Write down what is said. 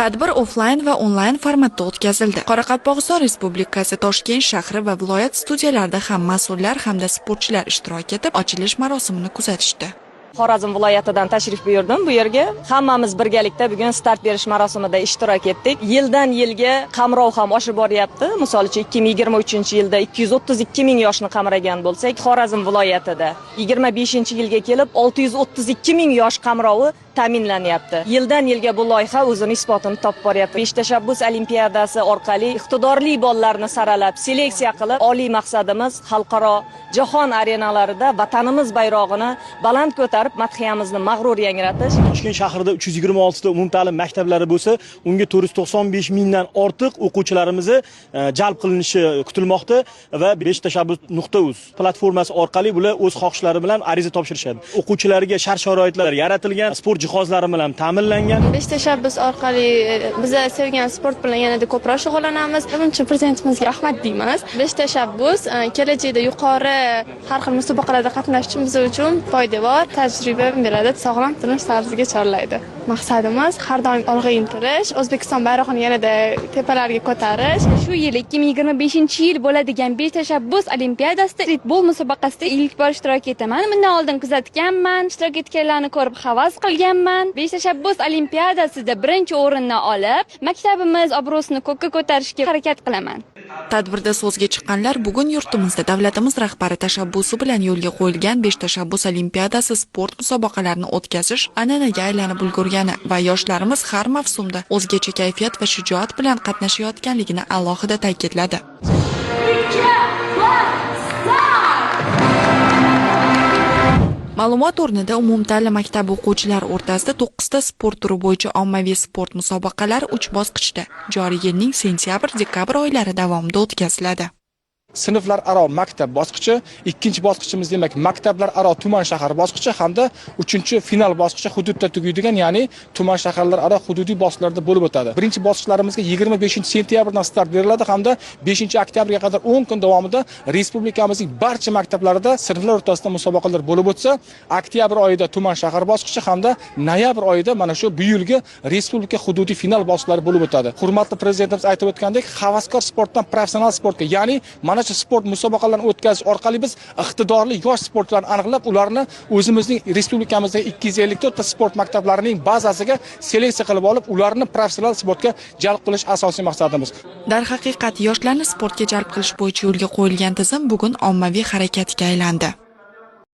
Tadbir offlayn va onlayn formatda o'tkazildi. Qoraqalpog'iston Respublikasi Toshkent shahri va viloyat studiyalarida ham mas'ullar hamda sportchilar ishtirok etib, ochilish marosimini kuzatishdi. Xorazm viloyatidan tashrif buyurdim bu yerga. Hammamiz birgalikda bugun start berish marosimida ishtirok etdik. Yildan yilga qamrov ham oshib boryapti. Misol uchun 2023-yilda 232 ming yoshni qamragan bo'lsak, Xorazm viloyatida 25-yilga kelib 632 ming yosh qamrovi ta'minlanyapti. Yildan yilga bu loyiha o'zini isbotini topib boryapti. Besh tashabbus olimpiadasi orqali iqtidorli bolalarni saralab, seleksiya qilib, oliy maqsadimiz xalqaro, jahon arenalarida vatanimiz bayrog'ini baland ko'tarib, madhiyamizni mag'rur yangratish. Toshkent shahrida 326 ta umumta'lim maktablari bo'lsa, unga 495 mingdan ortiq o'quvchilarimizni jalb qilinishi kutilmoqda va beshtashabbus.uz platformasi orqali bular o'z xohishlari bilan ariza topshirishadi. O'quvchilarga shart-sharoitlar yaratilgan, sport jihozlari bilan ta'minlangan. Besh tashabbus orqali biz sevgan sport bilan yanada ko'proq shug'ullanamiz. Birinchi prezidentimizga rahmat deymiz. Besh tashabbus kelajakda yuqori har xil musobaqalarda qatnashish biz uchun foydavor tajriba beradi, sog'lom turmush tarziga chorlaydi. Maqsadimiz har doim olg'a intilish, O'zbekiston bayrog'ini yanada tepalarga ko'tarish. Shu yil 2025-yil bo'ladigan besh tashabbus olimpiadasida streetbol musobaqasida ilk bor ishtirok etaman. Bundan oldin kuzatganman, ishtirok etganlarni ko'rib havas qilganman. Besh tashabbus olimpiadasida birinchi o'rinni olib, maktabimiz obro'sini ko'kka ko'tarishga harakat qilaman. Tadbirda so'zga chiqqanlar bugun yurtimizda davlatimiz rahbari tashabbusi bilan yo'lga qo'yilgan besh tashabbus olimpiadasi sport musobaqalarini o'tkazish an'anaga aylanib ulgurgani va yoshlarimiz har mavsumda o'zgacha kayfiyat va shijoat bilan qatnashayotganligini alohida ta'kidladi. Ma'lumot o'rnida umumta'lim maktabi o'quvchilari o'rtasida 9 ta sport turi bo'yicha ommaviy sport musobaqalari 3 bosqichda joriy yilning sentyabr-dekabr oylari davomida o'tkaziladi. Sinflar aro maktab bosqichi, ikkinchi bosqichimiz demak maktablar aro tuman shahar bosqichi hamda uchinchi final bosqichi hududda tugaydigan, ya'ni tuman shaharlar aro hududiy bosqichlarda bo'lib o'tadi. Birinchi bosqichlarimizga 25-sentyabrdan start beriladi hamda 5-oktyabrga qadar 10 kun davomida respublikamizning barcha maktablarida sinflar o'rtasida musobaqalar bo'lib o'tsa, oktyabr oyida tuman shahar bosqichi hamda noyabr oyida mana shu bu yilgi respublika hududiy final bosqichlari bo'lib o'tadi. Hurmatli prezidentimiz aytib o'tgandek, havaskor sportdan professional sportga, ya'ni mana sport musobaqalarini o'tkazish orqali biz iqtidorli yosh sportchilarni aniqlab, ularni o'zimizning respublikamizdagi 254 ta sport maktablarining bazasiga seleksiya qilib olib, ularni professional sportga jalb qilish asosiy maqsadimiz. Darhaqiqat yoshlarni sportga jalb qilish bo'yicha yo'lga qo'yilgan tizim bugun ommaviy harakatga aylandi.